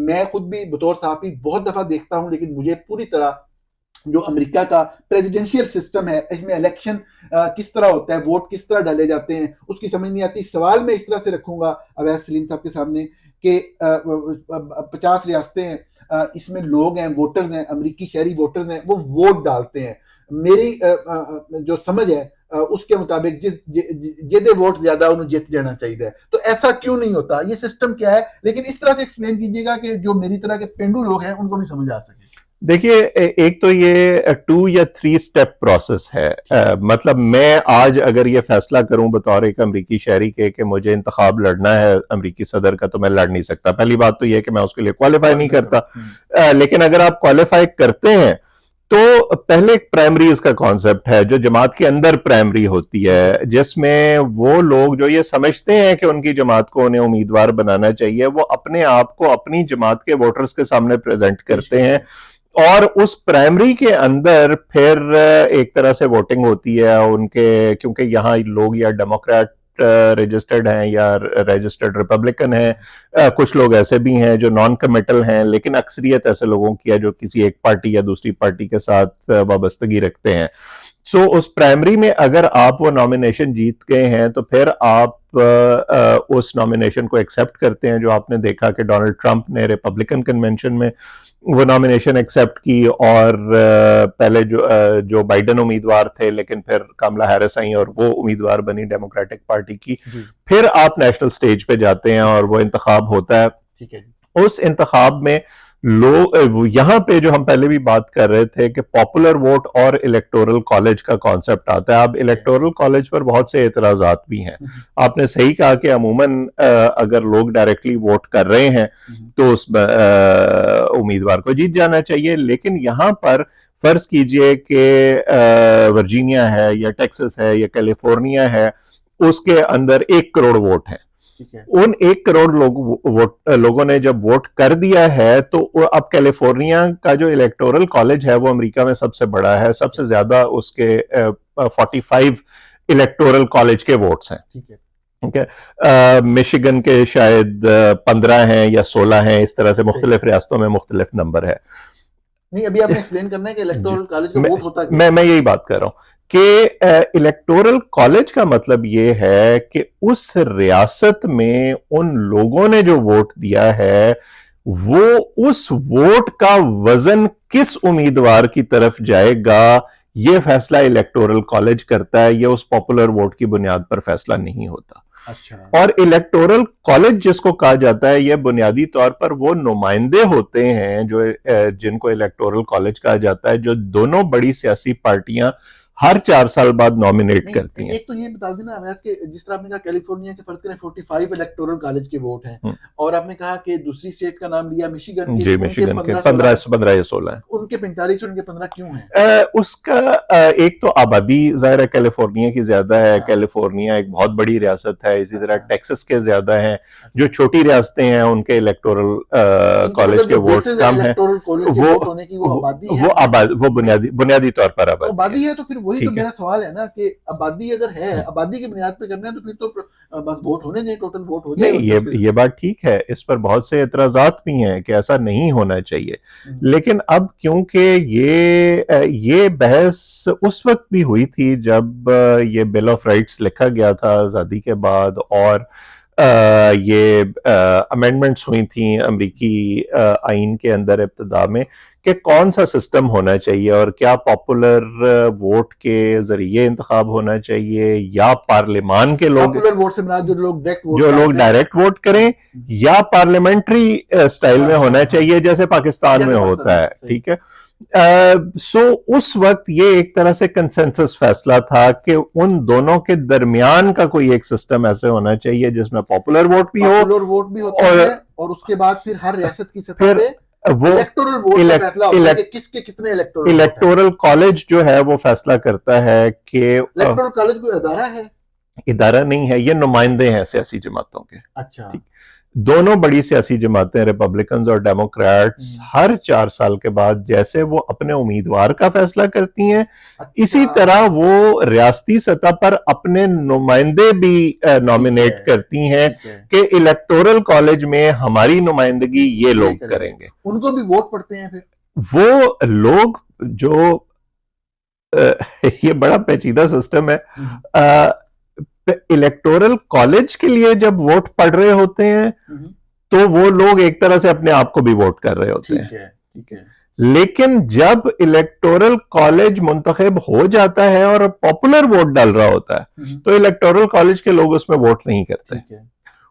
मैं खुद भी बतौर सहाफ़ी बहुत दफ़ा देखता हूँ, लेकिन मुझे पूरी तरह जो अमेरिका का प्रेसिडेंशियल सिस्टम है, इसमें इलेक्शन किस तरह होता है, वोट किस तरह डाले जाते हैं, उसकी समझ नहीं आती। सवाल मैं इस तरह से रखूंगा अवैस सलीम साहब के सामने कि 50 रियासतें हैं, इसमें लोग हैं, वोटर्स हैं, अमेरिकी शहरी वोटर्स हैं, वो वोट डालते हैं। मेरी जो समझ है उसके मुताबिक जिदे वोट ज्यादा उन्हें जीत जाना चाहिए। तो ऐसा क्यों नहीं होता, ये सिस्टम क्या है? लेकिन इस तरह से एक्सप्लेन कीजिएगा कि जो मेरी तरह के पेंडू लोग हैं उनको भी समझ आ सके। देखिए, एक तो ये 2 या 3 स्टेप प्रोसेस है। मतलब मैं आज अगर ये फैसला करूं बतौर एक अमरीकी शहरी के कि मुझे इंतखाब लड़ना है अमरीकी सदर का, तो मैं लड़ नहीं सकता। पहली बात तो ये कि मैं उसके लिए क्वालिफाई नहीं करता। लेकिन अगर आप क्वालिफाई करते हैं तो पहले एक प्राइमरीज का कॉन्सेप्ट है जो जमात के अंदर प्राइमरी होती है, जिसमें वो लोग जो ये समझते हैं कि उनकी जमात को उन्हें उम्मीदवार बनाना चाहिए, वो अपने आप को अपनी जमात के वोटर्स के सामने प्रेजेंट करते हैं और उस प्राइमरी के अंदर फिर एक तरह से वोटिंग होती है उनके, क्योंकि यहाँ लोग या डेमोक्रेट रजिस्टर्ड हैं या रजिस्टर्ड रिपब्लिकन हैं। कुछ लोग ऐसे भी हैं जो नॉन कमिटल हैं, लेकिन अक्सरियत ऐसे लोगों की है जो किसी एक पार्टी या दूसरी पार्टी के साथ वाबस्तगी रखते हैं। सो उस प्राइमरी में अगर आप वो नॉमिनेशन जीत गए हैं तो फिर आप उस नॉमिनेशन को एक्सेप्ट करते हैं, जो आपने देखा कि डोनाल्ड ट्रंप ने रिपब्लिकन कन्वेंशन में वो नॉमिनेशन एक्सेप्ट की और पहले जो बाइडन उम्मीदवार थे, लेकिन फिर कमला हैरिस आई और वो उम्मीदवार बनी डेमोक्रेटिक पार्टी की। फिर आप नेशनल स्टेज पे जाते हैं और वो इंतखाब होता है। ठीक है। उस इंतखाब में लोग, यहां पे जो हम पहले भी बात कर रहे थे कि पॉपुलर वोट और इलेक्टोरल कॉलेज का कॉन्सेप्ट आता है। अब इलेक्टोरल कॉलेज पर बहुत से एतराजात भी हैं। आपने सही कहा कि अमूमन अगर लोग डायरेक्टली वोट कर रहे हैं तो उस उम्मीदवार को जीत जाना चाहिए, लेकिन यहां पर फर्ज कीजिए कि वर्जीनिया है या टेक्सास है या कैलिफोर्निया है, उसके अंदर 1 करोड़ वोट है। उन 1 करोड़ लोगों ने जब वोट कर दिया है तो अब कैलिफोर्निया का जो इलेक्टोरल कॉलेज है वो अमेरिका में सबसे बड़ा है, सबसे ज्यादा उसके 45 इलेक्टोरल कॉलेज के वोट्स हैं। ठीक है। मिशिगन के शायद 15 हैं या 16 हैं, इस तरह से मुख्तलिफ रियासतों में मुख्तलिफ नंबर है। नहीं, अभी आपने एक्सप्लेन करना है कि इलेक्टोरल कॉलेज का वोट होता क्या? मैं यही बात कर रहा हूं कि इलेक्टोरल कॉलेज का मतलब ये है कि उस रियासत में उन लोगों ने जो वोट दिया है वो उस वोट का वजन किस उम्मीदवार की तरफ जाएगा, यह फैसला इलेक्टोरल कॉलेज करता है। यह उस पॉपुलर वोट की बुनियाद पर फैसला नहीं होता। अच्छा। और इलेक्टोरल कॉलेज जिसको कहा जाता है, यह बुनियादी तौर पर वो नुमाइंदे होते हैं जो जिनको इलेक्टोरल कॉलेज कहा जाता है, जो दोनों बड़ी सियासी पार्टियां हर 4 साल बाद नॉमिनेट करती हैं। एक तो ये बता देना अवैस के, जिस तरह आपने कहा कैलिफोर्निया के फर्ज करें 45 इलेक्टोरल कॉलेज के वोट हैं, और आपने कहा कि दूसरी स्टेट का नाम लिया मिशिगन के, जी, मिशिगन के 15 या 16 है। उनके 45 और उनके 15 क्यों हैं? उसका एक तो आबादी जाहिर है कैलिफोर्निया की ज्यादा है। कैलिफोर्निया एक बहुत बड़ी रियासत है। इसी तरह टेक्सास के ज्यादा हैं। जो छोटी रियासतें हैं उनके इलेक्टोरल कॉलेज के वोट्स कम हैं। वो बुनियादी तौर पर आबादी है। तो फिर वही तो मेरा सवाल है ना कि आबादी अगर है, आबादी की बुनियाद पे करना है तो फिर तो बस वोट होने दें, टोटल वोट हो जाए। नहीं, ये बात ठीक है। इस पर बहुत से एतराजात भी हैं कि ऐसा नहीं होना चाहिए, लेकिन अब क्योंकि ये बहस उस वक्त भी हुई थी जब ये बिल ऑफ राइट्स लिखा गया था आजादी के बाद, और ये अमेंडमेंट्स हुई थी अमेरिकी आइन के अंदर इब्तिदा में कि कौन सा सिस्टम होना चाहिए और क्या पॉपुलर वोट के जरिए इंतखाब होना चाहिए या पार्लियामान के लोग, पॉपुलर वोट से जो लोग डायरेक्ट वोट करें, या पार्लियामेंट्री स्टाइल में होना चाहिए जैसे पाकिस्तान में होता है। ठीक है। सो उस वक्त ये एक तरह से कंसेंसस फैसला था कि उन दोनों के दरमियान का कोई एक सिस्टम ऐसे होना चाहिए जिसमें पॉपुलर वोट भी होता है, और उसके बाद फिर हर रियासत की सतह पे वो इलेक्टोरल वोट का फैसला होता है कि किसके कितने इलेक्टोरल कॉलेज जो है वो फैसला करता है कि इलेक्टोरल कॉलेज कोई अदारा है? इदारा नहीं है, ये नुमाइंदे हैं सियासी जमातों के। अच्छा। दोनों बड़ी सियासी जमातें रिपब्लिकन्स और डेमोक्रेट्स हर 4 साल के बाद जैसे वो अपने उम्मीदवार का फैसला करती हैं, इसी अच्छा। तरह वो रियासती सतह पर अपने नुमाइंदे भी ठीक नॉमिनेट है, करती हैं ठीक है, कि इलेक्टोरल कॉलेज में हमारी नुमाइंदगी ये ये लोग करेंगे, करेंगे। उनको भी वोट पड़ते हैं फिर? वो लोग जो ये बड़ा पेचीदा सिस्टम है। हम्म, इलेक्टोरल कॉलेज के लिए जब वोट पड़ रहे होते हैं हम्म, तो वो लोग एक तरह से अपने आप को भी वोट कर रहे होते हैं। ठीक है, ठीक है। लेकिन जब इलेक्टोरल कॉलेज मुंतखब हो जाता है और पॉपुलर वोट डाल रहा होता है तो इलेक्टोरल कॉलेज के लोग उसमें वोट नहीं करते। ठीक है, ठीक है।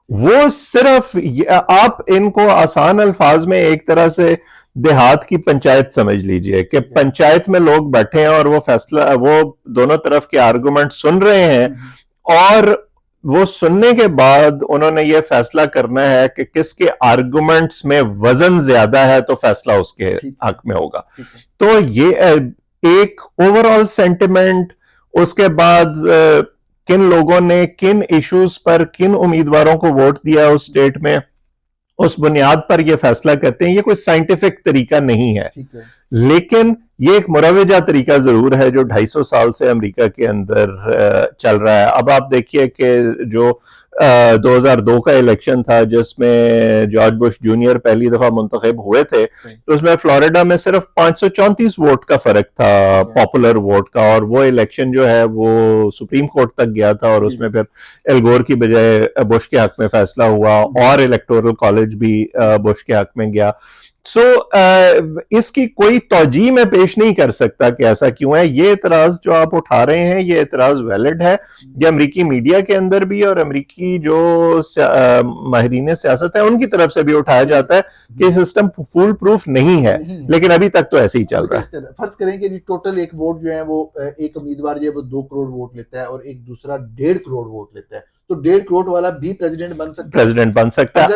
वो सिर्फ आप इनको आसान अल्फाज में एक तरह से देहात की पंचायत समझ लीजिए कि ठीक है। पंचायत में लोग बैठे हैं और वो फैसला, वो दोनों तरफ के आर्गुमेंट सुन रहे हैं और वो सुनने के बाद उन्होंने ये फैसला करना है कि किसके आर्गुमेंट्स में वजन ज्यादा है तो फैसला उसके ठीक है, हक में होगा। ठीक है। तो ये एक ओवरऑल सेंटिमेंट, उसके बाद किन लोगों ने किन इश्यूज पर किन उम्मीदवारों को वोट दिया उस स्टेट में, उस बुनियाद पर यह फैसला करते हैं। ये कोई साइंटिफिक तरीका नहीं है, ठीक है। लेकिन ये एक मुरवजा तरीका जरूर है जो 250 साल से अमेरिका के अंदर चल रहा है। अब आप देखिए कि जो 2002 का इलेक्शन था जिसमें जॉर्ज बुश जूनियर पहली दफा मुंतखब हुए थे, तो उसमें फ्लोरिडा में सिर्फ 534 वोट का फर्क था पॉपुलर वोट का, और वो इलेक्शन जो है वो सुप्रीम कोर्ट तक गया था और उसमें फिर एल गोर की बजाय बुश के हक में फैसला हुआ और इलेक्टोरल कॉलेज भी बुश के हक में गया। सो इसकी कोई तौजीह में पेश नहीं कर सकता कि ऐसा क्यों है। ये एतराज जो आप उठा रहे हैं ये एतराज वैलिड है। ये अमरीकी मीडिया के अंदर भी और अमरीकी जो माहिरीन सियासत है उनकी तरफ से भी उठाया जाता है कि सिस्टम फूल प्रूफ नहीं है, लेकिन अभी तक तो ऐसे ही चल रहा है। फर्ज करें कि टोटल एक वोट जो है वो एक उम्मीदवार जो है वो 2 करोड़ वोट लेता है और एक दूसरा 1.5 करोड़ वोट लेता है, तो 1.5 करोड़ वाला भी प्रेसिडेंट बन सकता है? प्रेसिडेंट बन सकता है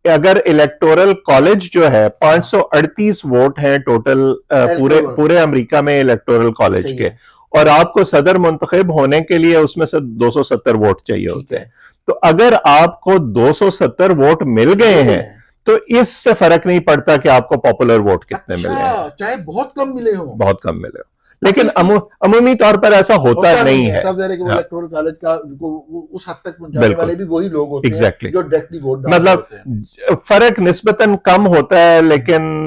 अगर इलेक्टोरल कॉलेज जो है 538 वोट हैं टोटल पूरे अमेरिका में इलेक्टोरल कॉलेज के, और आपको सदर मुंतखब होने के लिए उसमें से 270 वोट चाहिए होते हैं। तो अगर आपको 270 वोट मिल गए हैं तो इससे फर्क नहीं पड़ता कि आपको पॉपुलर वोट कितने मिले हैं, चाहे बहुत कम मिले हो, बहुत कम मिले हो। लेकिन अमूमी तौर पर ऐसा होता नहीं है। सब जगह वो इलेक्टोरल कॉलेज का वो उस हद तक पहुंचाने वाले भी वही लोग होते हैं जो डायरेक्टली वोट डालते होते हैं। फर्क निस्बतन कम होता है, लेकिन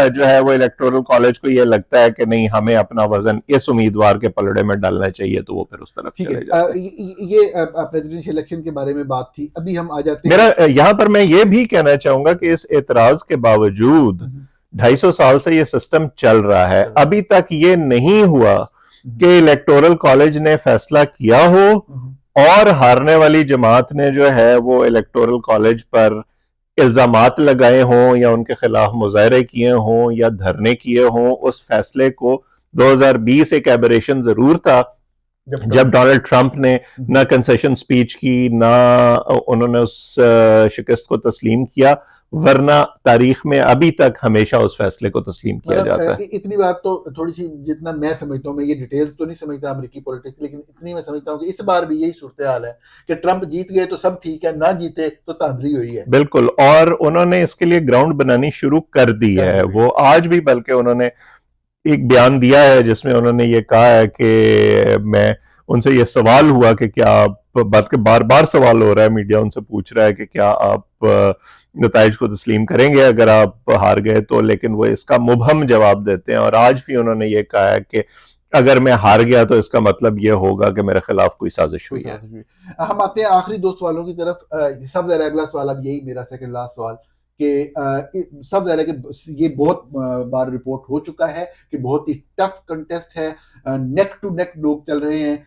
जो है वो इलेक्टोरल कॉलेज को ये लगता है कि नहीं हमें अपना वजन इस उम्मीदवार के पलड़े में डालना चाहिए, तो वो फिर उस तरफ चले जाते हैं। ये प्रेसिडेंशियल इलेक्शन के बारे में बात थी। अभी हम आ जाते हैं, मेरा यहां पर मैं ये भी कहना चाहूंगा कि इस एतराज के बावजूद 250 साल से ये सिस्टम चल रहा है, अभी तक ये नहीं हुआ कि इलेक्टोरल कॉलेज ने फैसला किया हो और हारने वाली जमात ने जो है वो इलेक्टोरल कॉलेज पर इल्जामात लगाए हों या उनके खिलाफ मुजाहरे किए हों या धरने किए हों। उस फैसले को 2020 एक एबरेशन जरूर था जब डोनाल्ड ट्रंप ने ना कंसेशन स्पीच की, ना उन्होंने उस शिकस्त को तस्लीम किया, वरना तारीख में अभी तक हमेशा उस फैसले को तस्लीम किया जाता है। इतनी बात तो थोड़ी सी, जितना मैं समझता हूँ, मैं ये डिटेल्स तो नहीं समझता अमेरिकी पॉलिटिक्स, लेकिन इतनी मैं समझता हूँ कि इस बार भी यही सूरत हाल है कि ट्रंप जीत गए तो सब ठीक है, ना जीते तो धांधली हुई है। बिल्कुल, और उन्होंने इसके लिए ग्राउंड बनानी शुरू कर दी है। वो आज भी बल्कि उन्होंने एक बयान दिया है जिसमें उन्होंने ये कहा है कि मैं उनसे ये सवाल हुआ कि क्या आप, बल्कि बार बार सवाल हो रहा है, मीडिया उनसे पूछ रहा है कि क्या आप नताइज को तस्लीम करेंगे अगर आप हार गए तो, लेकिन वो इसका मुबहम जवाब देते हैं। और आज भी उन्होंने ये कहा है कि अगर मैं हार गया तो इसका मतलब ये होगा कि मेरे खिलाफ कोई साजिश हुई है। हम आते हैं आखिरी 2 सवालों की तरफ। सबसे अगला सवाल अब यही मेरा सेकंड लास्ट सवाल कि सब ज़रा कि ये बहुत बार रिपोर्ट हो चुका है कि बहुत ही टफ कंटेस्ट है, नेक टू नेक लोग चल रहे हैं,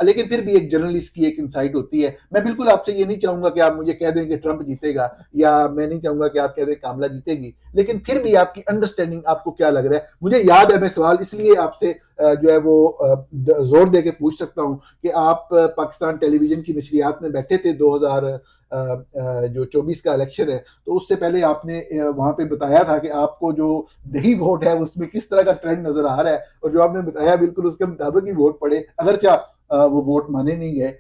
लेकिन फिर भी एक जर्नलिस्ट की एक इंसाइट होती है। मैं बिल्कुल आपसे ये नहीं चाहूंगा कि आप मुझे कह दें कि ट्रंप जीतेगा, या मैं नहीं चाहूंगा कि आप कह दें कामला जीतेगी, लेकिन फिर भी आपकी अंडरस्टैंडिंग आपको क्या लग रहा है? मुझे याद है, मैं सवाल इसलिए आपसे जो है वो जोर दे के पूछ सकता हूं कि आप पाकिस्तान टेलीविजन की नशरियात में बैठे थे 2024 का इलेक्शन है, तो उससे पहले आपने वहां पे बताया था कि आपको जो दही वोट है उसमें किस तरह का ट्रेंड नजर आ रहा है, और जो आपने बताया बिल्कुल उसके मुताबिक ही वोट पड़े, अगर वो वोट माने नहीं गए।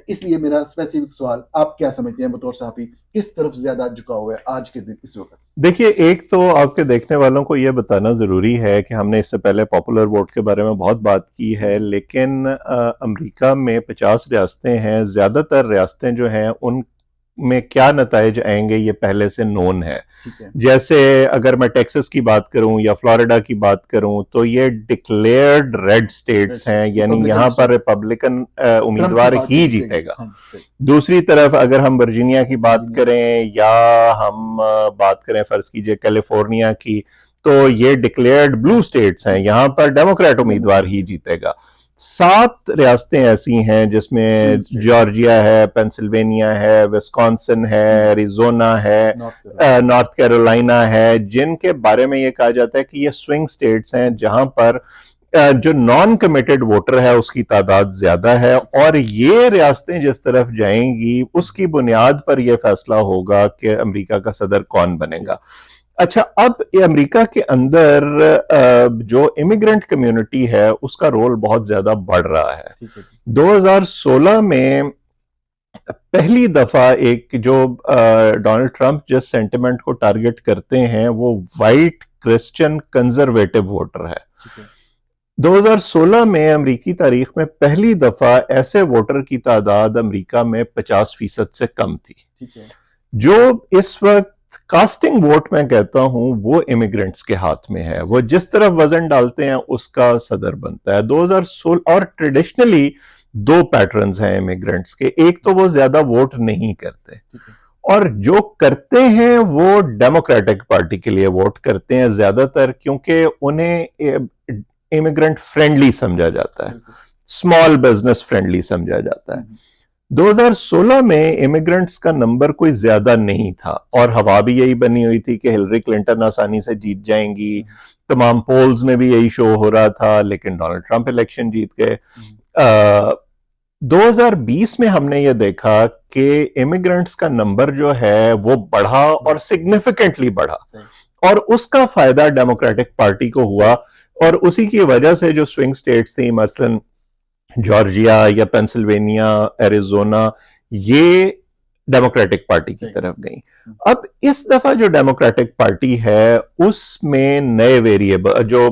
इसलिए मेरा स्पेसिफिक सवाल, आप क्या समझते हैं बतौर सहाफी, किस तरफ ज्यादा झुकाव है आज के दिन इस वक्त? देखिए, एक तो आपके देखने वालों को यह बताना जरूरी है कि हमने इससे पहले पॉपुलर वोट के बारे में बहुत बात की है, लेकिन अमेरिका में 50 रियासतें हैं। ज्यादातर रियासतें जो हैं उन में क्या नताइज आएंगे ये पहले से नोन है। जैसे अगर मैं टेक्सास की बात करूं या फ्लोरिडा की बात करूं तो ये डिक्लेयर्ड रेड स्टेट्स हैं, यानी यहां पर रिपब्लिकन उम्मीदवार ही जीतेगा। दूसरी तरफ अगर हम वर्जीनिया की बात करें या हम बात करें फर्ज कीजिए कैलिफोर्निया की, तो ये डिक्लेयर्ड ब्लू स्टेट्स हैं, यहां पर डेमोक्रेट उम्मीदवार ही जीतेगा। 7 रियासतें ऐसी हैं जिसमें जॉर्जिया है, पेंसिल्वेनिया है, विस्कॉन्सिन है, एरिजोना है, नॉर्थ कैरोलिना है, जिनके बारे में यह कहा जाता है कि ये स्विंग स्टेट्स हैं जहां पर जो नॉन कमिटेड वोटर है उसकी तादाद ज्यादा है। और ये रियासतें जिस तरफ जाएंगी उसकी बुनियाद पर यह फैसला होगा कि अमेरिका का सदर कौन बनेगा। अच्छा, अब अमेरिका के अंदर जो इमिग्रेंट कम्युनिटी है उसका रोल बहुत ज्यादा बढ़ रहा है। 2016 में पहली दफा एक जो डोनाल्ड ट्रंप जिस सेंटिमेंट को टारगेट करते हैं वो वाइट क्रिश्चियन कंजर्वेटिव वोटर है। 2016 में अमेरिकी तारीख में पहली दफा ऐसे वोटर की तादाद अमेरिका में 50% से कम थी। जो इस वक्त कास्टिंग वोट मैं कहता हूं वो इमिग्रेंट्स के हाथ में है, वो जिस तरफ वजन डालते हैं उसका सदर बनता है। 2016 और ट्रेडिशनली 2 पैटर्न्स हैं इमिग्रेंट्स के, एक तो वो ज्यादा वोट नहीं करते और जो करते हैं वो डेमोक्रेटिक पार्टी के लिए वोट करते हैं ज्यादातर, क्योंकि उन्हें इमिग्रेंट फ्रेंडली समझा जाता है, स्मॉल बिजनेस फ्रेंडली समझा जाता है। 2016 में इमिग्रेंट्स का नंबर कोई ज्यादा नहीं था और हवा भी यही बनी हुई थी कि हिलरी क्लिंटन आसानी से जीत जाएंगी, तमाम पोल्स में भी यही शो हो रहा था, लेकिन डोनाल्ड ट्रंप इलेक्शन जीत गए। 2020 में हमने ये देखा कि इमिग्रेंट्स का नंबर जो है वो बढ़ा और सिग्निफिकेंटली बढ़ा और उसका फायदा डेमोक्रेटिक पार्टी को हुआ और उसी की वजह से जो स्विंग स्टेट्स थी, मसलन जॉर्जिया या पेंसिल्वेनिया, एरिजोना, ये डेमोक्रेटिक पार्टी की तरफ गई। अब इस दफा जो डेमोक्रेटिक पार्टी है उसमें नए वेरिएबल जो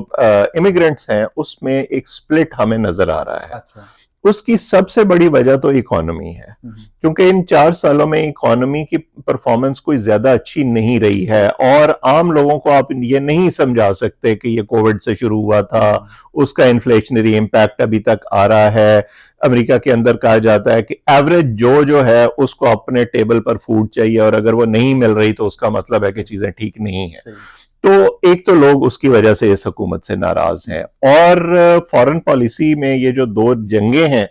इमिग्रेंट्स हैं उसमें एक स्प्लिट हमें नजर आ रहा है। अच्छा। उसकी सबसे बड़ी वजह तो इकोनॉमी है, क्योंकि इन 4 सालों में इकोनॉमी की परफॉर्मेंस कोई ज्यादा अच्छी नहीं रही है और आम लोगों को आप ये नहीं समझा सकते कि ये कोविड से शुरू हुआ था, उसका इन्फ्लेशनरी इंपैक्ट अभी तक आ रहा है। अमेरिका के अंदर कहा जाता है कि एवरेज जो है उसको अपने टेबल पर फूड चाहिए और अगर वो नहीं मिल रही तो उसका मतलब है कि चीजें ठीक नहीं है। तो एक तो लोग उसकी वजह से इस हुकूमत से नाराज हैं और फॉरेन पॉलिसी में ये जो 2 जंगें हैं,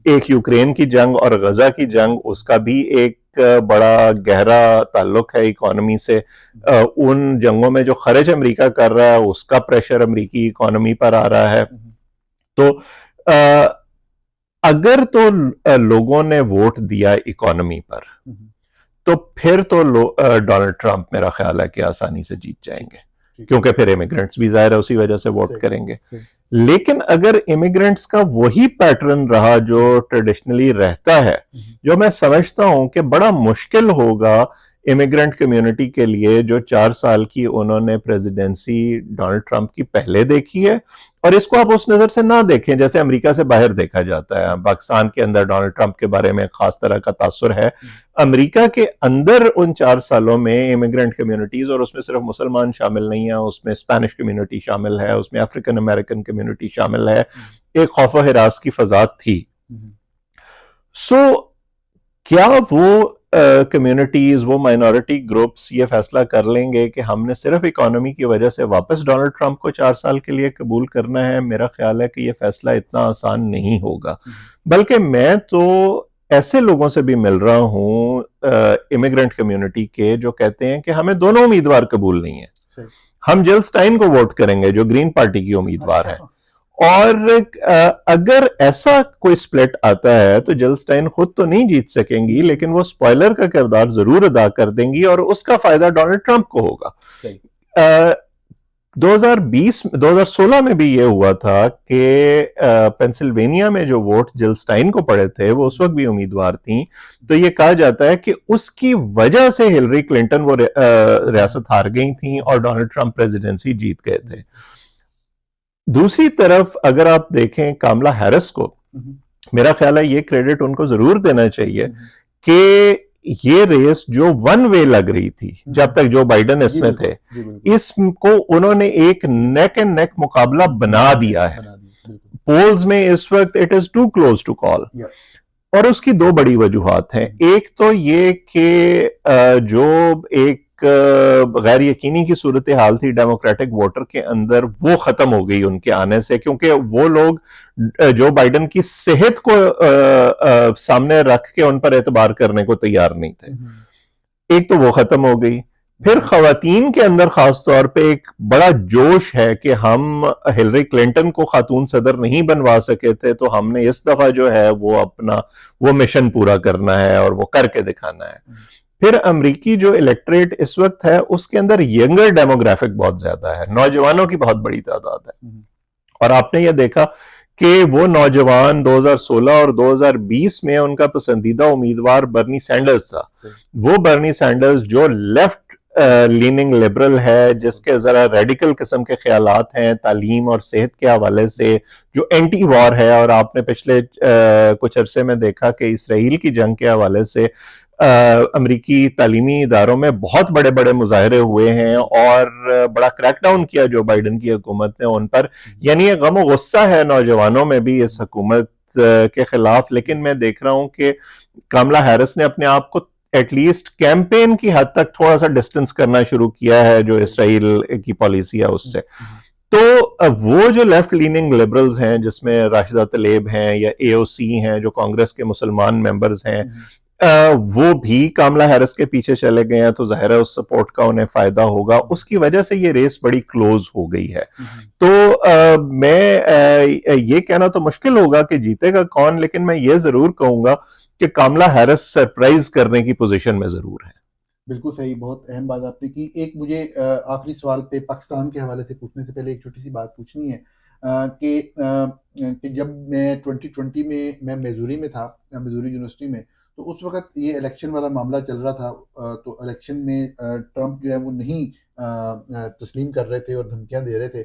एक यूक्रेन की जंग और गजा की जंग, उसका भी एक बड़ा गहरा ताल्लुक है इकोनॉमी से। उन जंगों में जो खर्च अमेरिका कर रहा है उसका प्रेशर अमेरिकी इकोनॉमी पर आ रहा है। तो अगर तो लोगों ने वोट दिया इकोनॉमी पर तो फिर तो डोनाल्ड ट्रंप मेरा ख्याल है कि आसानी से जीत जाएंगे, क्योंकि फिर इमिग्रेंट्स भी जाहिर है उसी वजह से वोट करेंगे। लेकिन अगर इमिग्रेंट्स का वही पैटर्न रहा जो ट्रेडिशनली रहता है, जो मैं समझता हूं कि बड़ा मुश्किल होगा इमिग्रेंट कम्युनिटी के लिए, जो 4 साल की उन्होंने प्रेसिडेंसी डोनाल्ड ट्रंप की पहले देखी है, और इसको आप उस नजर से ना देखें जैसे अमेरिका से बाहर देखा जाता है। पाकिस्तान के अंदर डोनाल्ड ट्रंप के बारे में खास तरह का तासुर है, अमेरिका के अंदर उन 4 सालों में इमिग्रेंट कम्युनिटीज, और उसमें सिर्फ मुसलमान शामिल नहीं है, उसमें स्पेनिश कम्युनिटी शामिल है, उसमें अफ्रीकन अमेरिकन कम्युनिटी शामिल है, एक खौफ व हिरास की फजा थी। क्या वो कम्युनिटीज, वो माइनॉरिटी ग्रुप्स ये फैसला कर लेंगे कि हमने सिर्फ इकोनॉमी की वजह से वापस डोनाल्ड ट्रंप को 4 साल के लिए कबूल करना है? मेरा ख्याल है कि ये फैसला इतना आसान नहीं होगा। बल्कि मैं तो ऐसे लोगों से भी मिल रहा हूं इमिग्रेंट कम्युनिटी के, जो कहते हैं कि हमें दोनों उम्मीदवार कबूल नहीं है, हम जिल स्टाइन को वोट करेंगे जो ग्रीन पार्टी की उम्मीदवार है। और अगर ऐसा कोई स्प्लिट आता है तो जिल स्टाइन खुद तो नहीं जीत सकेंगी, लेकिन वो स्पॉइलर का किरदार जरूर अदा कर देंगी और उसका फायदा डोनाल्ड ट्रंप को होगा। 2016 में भी ये हुआ था कि पेंसिल्वेनिया में जो वोट जिल स्टाइन को पड़े थे वो उस वक्त भी उम्मीदवार थी, तो ये कहा जाता है कि उसकी वजह से हिलरी क्लिंटन वो रियासत हार गई थी और डोनाल्ड ट्रंप प्रेसिडेंसी जीत गए थे। दूसरी तरफ अगर आप देखें कामला हैरिस को, मेरा ख्याल है ये क्रेडिट उनको जरूर देना चाहिए कि ये रेस जो वन वे लग रही थी जब तक जो बाइडन इसमें थे, इसको उन्होंने एक नेक एंड नेक मुकाबला बना दिया है। पोल्स में इस वक्त it is too close to call, और उसकी दो बड़ी वजूहात हैं। एक तो ये कि जो एक गैर यकीनी की सूरत हाल थी डेमोक्रेटिक वोटर के अंदर, वो खत्म हो गई उनके आने से, क्योंकि वो लोग जो बाइडन की सेहत को सामने रख के उन पर एतबार करने को तैयार नहीं थे। एक तो वो खत्म हो गई। फिर खवातीन के अंदर खासतौर पे एक बड़ा जोश है कि हम हिलरी क्लिंटन को खातून सदर नहीं बनवा सके थे, तो हमने इस दफा जो है वो अपना वो मिशन पूरा करना है और वो करके दिखाना है। फिर अमेरिकी जो इलेक्ट्रेट इस वक्त है उसके अंदर यंगर डेमोग्राफिक बहुत ज्यादा है, नौजवानों की बहुत बड़ी तादाद है, और आपने ये देखा कि वो नौजवान 2016 और 2020 में उनका पसंदीदा उम्मीदवार बर्नी सैंडर्स था। वो बर्नी सैंडर्स जो लेफ्ट लीनिंग लिबरल है, जिसके जरा रेडिकल किस्म के ख्यालात हैं तालीम और सेहत के हवाले से, जो एंटी वॉर है, और आपने पिछले कुछ अरसे में देखा कि इसराइल की जंग के हवाले से अमेरिकी तालीमी इदारों में बहुत बड़े बड़े मुजाहरे हुए हैं और बड़ा क्रैकडाउन किया जो बाइडन की हुकूमत ने उन पर। यानी ये गम और गुस्सा है नौजवानों में भी इस हुकूमत के खिलाफ। लेकिन मैं देख रहा हूं कि कमला हैरिस ने अपने आप को एटलीस्ट कैंपेन की हद तक थोड़ा सा डिस्टेंस करना शुरू किया है जो इसराइल की पॉलिसी है उससे। तो वो जो लेफ्ट लीनिंग लिबरल्स हैं, जिसमें राशिदा तलेब हैं या एओसी हैं, जो कांग्रेस के मुसलमान मेंबर्स हैं, वो भी कामला हैरिस के पीछे चले गए हैं, तो जाहिर है उस सपोर्ट का उन्हें फायदा होगा। उसकी वजह से ये रेस बड़ी क्लोज हो गई है। तो मैं ये कहना तो मुश्किल होगा कि जीतेगा कौन, लेकिन मैं ये जरूर कहूंगा कि कामला हैरिस सरप्राइज करने की पोजीशन में जरूर है। बिल्कुल सही, बहुत अहम बात आपने की। एक मुझे आखिरी सवाल पे पाकिस्तान के हवाले से पूछने से पहले एक छोटी सी बात पूछनी है कि जब मैं 2020 में मैं मिजूरी में था, मिजूरी यूनिवर्सिटी में, तो उस वक्त ये इलेक्शन वाला मामला चल रहा था। तो इलेक्शन में ट्रंप जो है वो नहीं तस्लीम कर रहे थे और धमकियां दे रहे थे,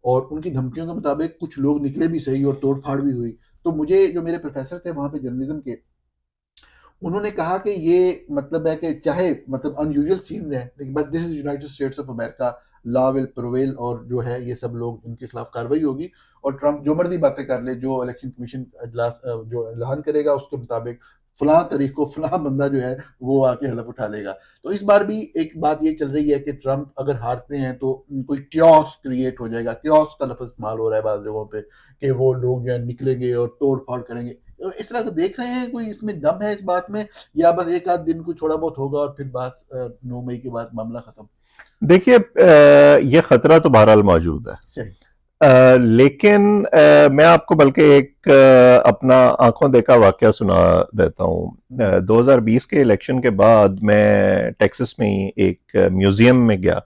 और उनकी धमकियों के मुताबिक कुछ लोग निकले भी सही और तोड़ फाड़ भी हुई। तो मुझे जो मेरे प्रोफेसर थे वहाँ पे जर्नलिज्म के, उन्होंने कहा कि ये मतलब है कि चाहे मतलब अनयूजुअल सीन्स हैं, लेकिन but this is United states of America, law will prevail, और जो है ये सब लोग उनके खिलाफ कार्रवाई होगी, और ट्रंप जो मर्जी बातें कर ले, जो इलेक्शन कमीशन इजलास जो ऐलान करेगा उसके मुताबिक फलां तारीख को फलां बंदा जो है वो आके हलफ उठा लेगा। तो इस बार भी एक बात ये चल रही है कि ट्रंप अगर हारते हैं तो कोई क्योस क्रिएट हो जाएगा। क्योस का लफ्ज इस्तेमाल हो रहा है बाद जगहों पे कि वो लोग जो है निकलेंगे और तोड़ फाड़ करेंगे। तो इस तरह से देख रहे हैं, कोई इसमें दम है इस बात में, या बस एक आध दिन कुछ थोड़ा बहुत होगा और फिर बस 9 मई के बाद मामला खत्म? देखिए, ये खतरा तो बहरहाल मौजूद है, सही। लेकिन मैं आपको बल्कि एक अपना आंखों देखा वाकया सुना देता हूँ। 2020 के इलेक्शन के बाद मैं टेक्सास में ही एक म्यूजियम में गया।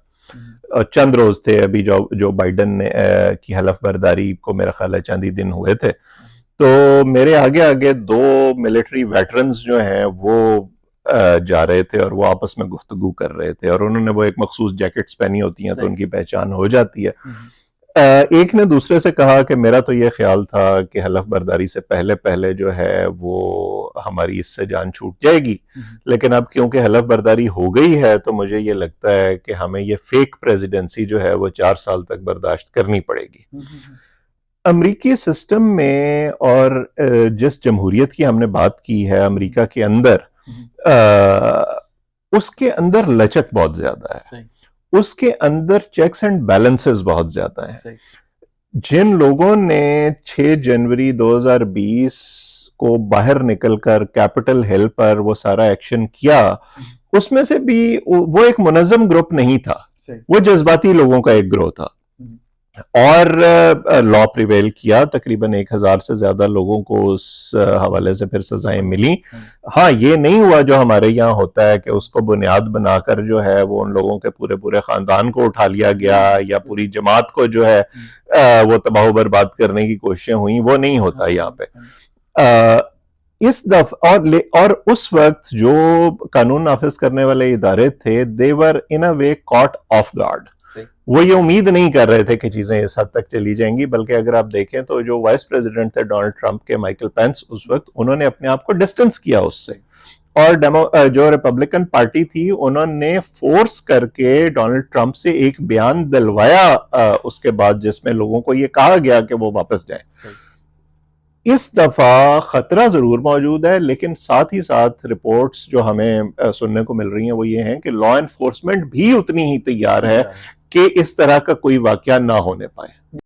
चंद रोज थे अभी जो बाइडन ने की हलफ बर्दारी को, मेरा ख्याल है चंद ही दिन हुए थे। तो मेरे आगे आगे दो मिलिट्री वेटरन्स जो हैं वो जा रहे थे और वो आपस में गुफ्तगू कर रहे थे, और उन्होंने वो एक मखसूस जैकेट्स पहनी होती हैं तो उनकी पहचान हो जाती है। एक ने दूसरे से कहा कि मेरा तो ये ख्याल था कि हलफ बर्दारी से पहले पहले जो है वो हमारी इससे जान छूट जाएगी, लेकिन अब क्योंकि हलफ बर्दारी हो गई है तो मुझे ये लगता है कि हमें ये फेक प्रेसिडेंसी जो है वो 4 साल तक बर्दाश्त करनी पड़ेगी। अमेरिकी सिस्टम में और जिस जमहूरियत की हमने बात की है अमेरिका के अंदर, उसके अंदर लचक बहुत ज्यादा है, उसके अंदर चेक्स एंड बैलेंसेस बहुत ज्यादा हैं। जिन लोगों ने 6 जनवरी 2020 को बाहर निकलकर कैपिटल हिल पर वो सारा एक्शन किया, उसमें से भी वो एक मुनज़्ज़म ग्रुप नहीं था, वो जज्बाती लोगों का एक ग्रोह था। और लॉ प्रिवेल किया, तकरीबन 1000 से ज्यादा लोगों को उस हवाले से फिर सजाएं मिली। हाँ, ये नहीं हुआ जो हमारे यहाँ होता है कि उसको बुनियाद बनाकर जो है वो उन लोगों के पूरे पूरे खानदान को उठा लिया गया या पूरी जमात को जो है वो तबाह बर्बाद करने की कोशिशें हुई, वो नहीं होता यहाँ पे। इस दफा और उस वक्त जो कानून नाफिज करने वाले इदारे थे, दे वर इन अ वे कॉट ऑफ गार्ड। वो ये उम्मीद नहीं कर रहे थे कि चीजें इस हद तक चली जाएंगी, बल्कि अगर आप देखें तो जो वाइस प्रेसिडेंट थे डोनाल्ड ट्रंप के, माइकल पेंस, उस वक्त उन्होंने अपने आप को डिस्टेंस किया उससे, और जो रिपब्लिकन पार्टी थी उन्होंने फोर्स करके डोनाल्ड ट्रंप से एक बयान दिलवाया उसके बाद, जिसमें लोगों को ये कहा गया कि वो वापस जाएं। इस दफा खतरा जरूर मौजूद है, लेकिन साथ ही साथ रिपोर्ट्स जो हमें सुनने को मिल रही हैं वो ये हैं कि लॉ एनफोर्समेंट भी उतनी ही तैयार है कि इस तरह का कोई वाकया ना होने पाए।